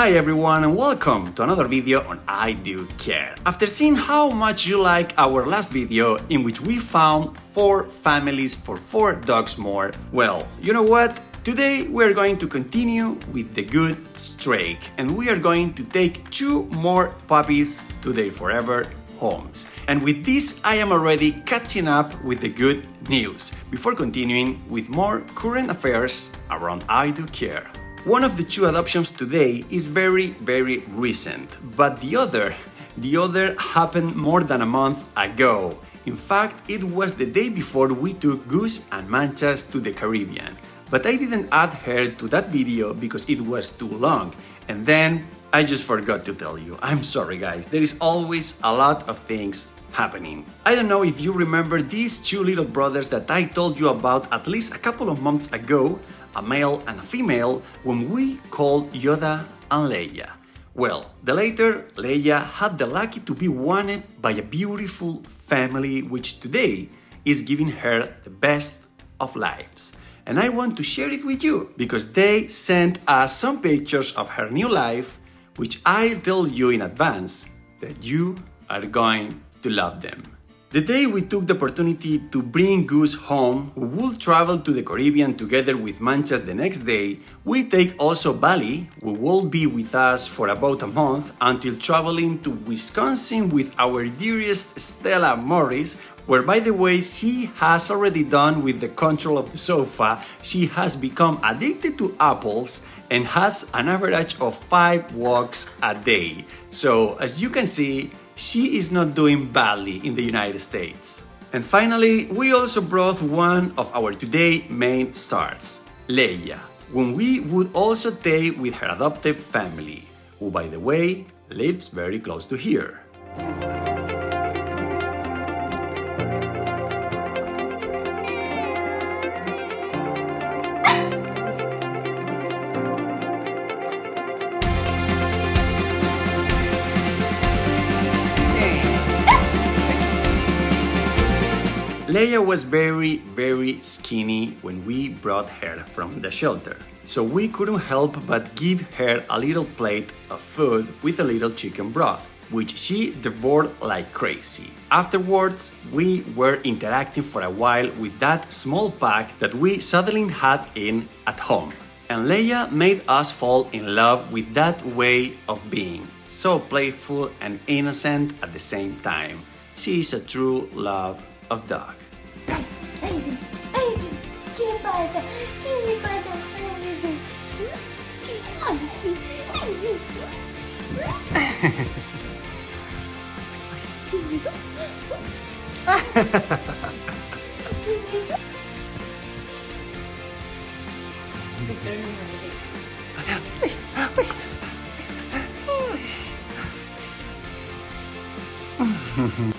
Hi everyone and welcome to another video on I Do Care. After seeing how much you like our last video in which we found 4 families for 4 dogs more, well, you know what? Today we're going to continue with the good streak and we are going to take 2 more puppies to their forever homes. And with this I am already catching up with the good news before continuing with more current affairs around I Do Care. One of the 2 adoptions today is very recent, but the other happened more than a month ago. In fact, it was the day before we took Goose and Manchas to the Caribbean. But I didn't add her to that video because it was too long. And then I just forgot to tell you. I'm sorry guys, there is always a lot of things happening. I don't know if you remember these 2 little brothers that I told you about at least a couple of months ago, a male and a female, when we called Yoda and Leia. Well, the later, Leia had the lucky to be wanted by a beautiful family which today is giving her the best of lives. And I want to share it with you because they sent us some pictures of her new life, which I'll tell you in advance that you are going to love them. The day we took the opportunity to bring Goose home, we will travel to the Caribbean together with Manchas the next day. We take also Bali, who will be with us for about a month until traveling to Wisconsin with our dearest Stella Morris, where by the way she has already done with the control of the sofa. She has become addicted to apples and has an average of 5 walks a day. So as you can see, she is not doing badly in the United States. And finally, we also brought one of our today main stars, Leia, whom we would also take with her adoptive family, who by the way, lives very close to here. Leia was very skinny when we brought her from the shelter, so we couldn't help but give her a little plate of food with a little chicken broth, which she devoured like crazy. Afterwards, we were interacting for a while with that small pack that we suddenly had in at home. And Leia made us fall in love with that way of being, so playful and innocent at the same time. She is a true love of dog.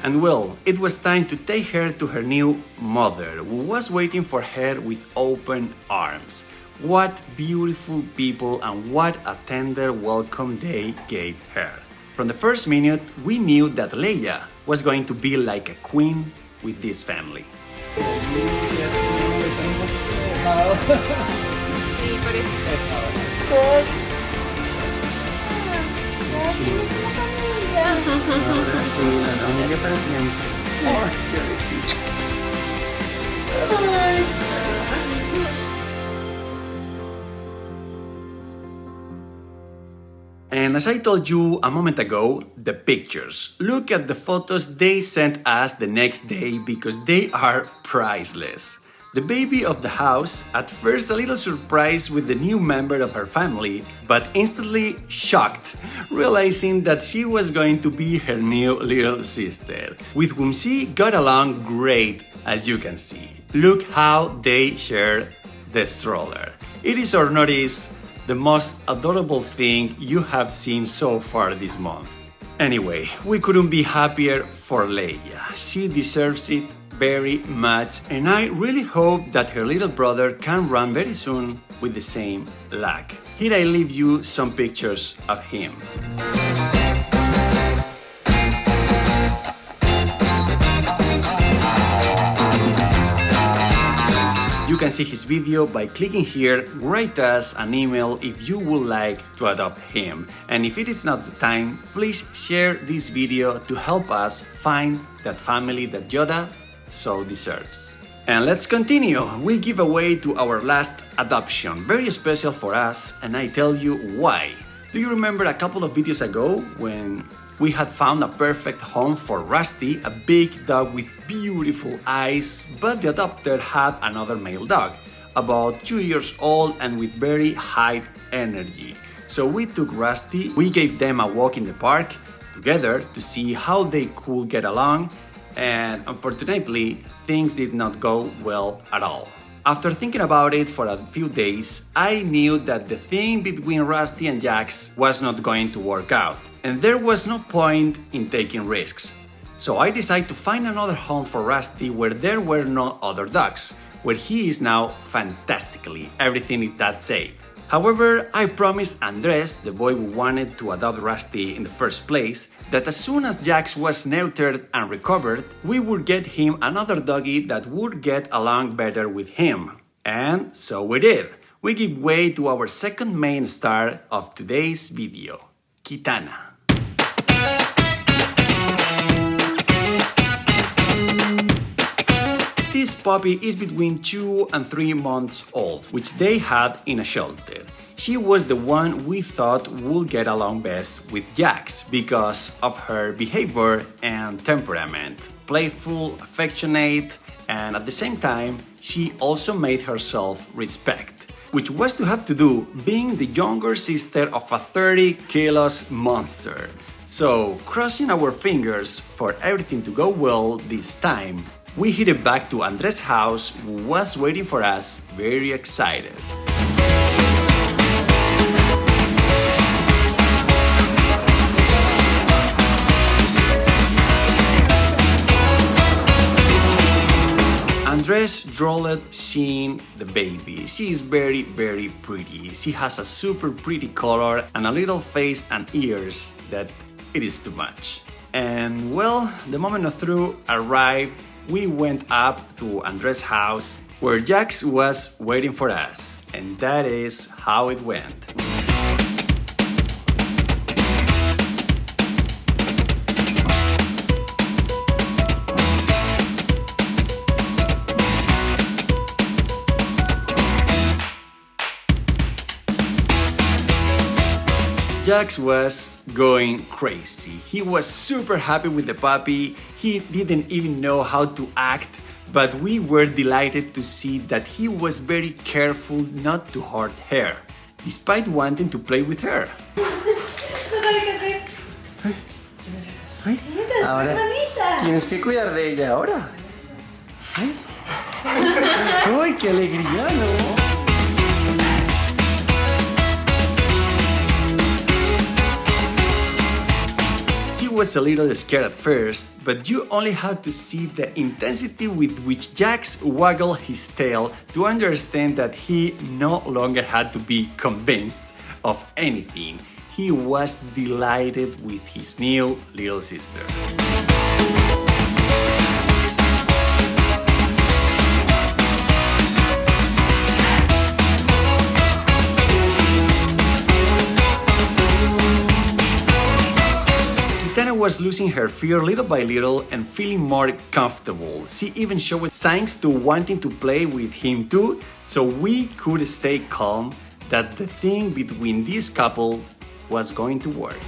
And well, it was time to take her to her new mother, who was waiting for her with open arms. What beautiful people and what a tender welcome they gave her. From the first minute, we knew that Leia was going to be like a queen with this family. Ahora sí, la familia para siempre. Ay, qué rico. And as I told you a moment ago, the pictures. Look at the photos they sent us the next day because they are priceless. The baby of the house, at first a little surprised with the new member of her family, but instantly shocked, realizing that she was going to be her new little sister, with whom she got along great, as you can see. Look how they share the stroller. It is or not is the most adorable thing you have seen so far this month. Anyway, we couldn't be happier for Leia. She deserves it very much, and I really hope that her little brother can run very soon with the same luck. Here I leave you some pictures of him. You can see his video by clicking here. Write us an email if you would like to adopt him. And if it is not the time, please share this video to help us find that family that Yoda so deserves. And let's continue. We give away to our last adoption, very special for us, and I tell you why. Do you remember a couple of videos ago when we had found a perfect home for Rusty, a big dog with beautiful eyes, but the adopter had another male dog, about 2 years old and with very high energy. So we took Rusty, we gave them a walk in the park together to see how they could get along, and unfortunately, things did not go well at all. After thinking about it for a few days, I knew that the thing between Rusty and Jax was not going to work out, and there was no point in taking risks. So I decided to find another home for Rusty where there were no other dogs, where he is now fantastically, everything is that safe. However, I promised Andres, the boy who wanted to adopt Rusty in the first place, that as soon as Jax was neutered and recovered, we would get him another doggy that would get along better with him. And so we did. We give way to our second main star of today's video, Kitana. This puppy is between 2 and 3 months old, which they had in a shelter. She was the one we thought would get along best with Jax because of her behavior and temperament. Playful, affectionate, and at the same time, she also made herself respect, which was to have to do being the younger sister of a 30 kilos monster. So, crossing our fingers for everything to go well this time, we headed back to Andres' house, who was waiting for us, very excited. Andres drooled seeing the baby. She is very, very pretty. She has a super pretty color and a little face and ears that it is too much. And well, the moment of truth arrived. We went up to Andres' house where Jax was waiting for us, and that is how it went. Jax was going crazy. He was super happy with the puppy. He didn't even know how to act, but we were delighted to see that he was very careful not to hurt her, despite wanting to play with her. Ay, ahora tienes que cuidar de ella ahora. Ay, ¡ay, qué alegría, ¿no? She was a little scared at first, but you only had to see the intensity with which Jax waggled his tail to understand that he no longer had to be convinced of anything. He was delighted with his new little sister. Kitana was losing her fear little by little and feeling more comfortable. She even showed signs to wanting to play with him too, so we could stay calm that the thing between this couple was going to work.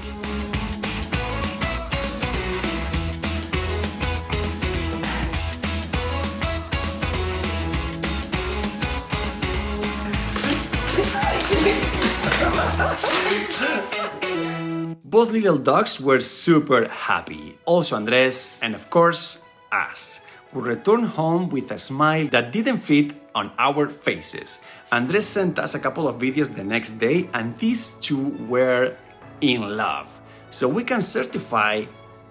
Both little dogs were super happy, also Andres and of course us. We returned home with a smile that didn't fit on our faces. Andres sent us a couple of videos the next day and these two were in love. So we can certify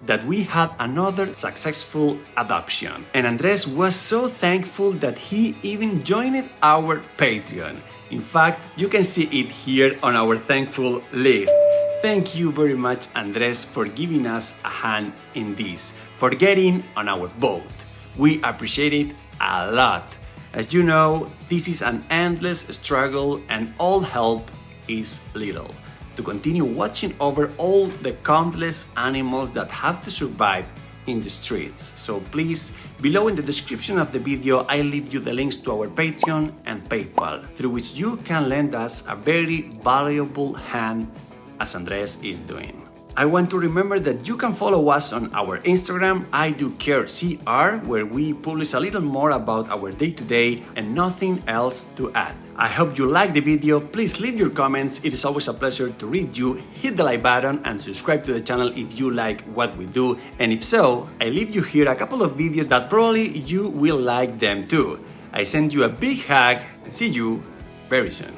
that we had another successful adoption. And Andres was so thankful that he even joined our Patreon. In fact, you can see it here on our thankful list. Thank you very much, Andres, for giving us a hand in this, for getting on our boat. We appreciate it a lot. As you know, this is an endless struggle and all help is little. To continue watching over all the countless animals that have to survive in the streets. So please, below in the description of the video, I leave you the links to our Patreon and PayPal, through which you can lend us a very valuable hand as Andres is doing. I want to remember that you can follow us on our Instagram, IDoCareCR, where we publish a little more about our day-to-day and nothing else to add. I hope you like the video. Please leave your comments. It is always a pleasure to read you. Hit the like button and subscribe to the channel if you like what we do. And if so, I leave you here a couple of videos that probably you will like them too. I send you a big hug and see you very soon.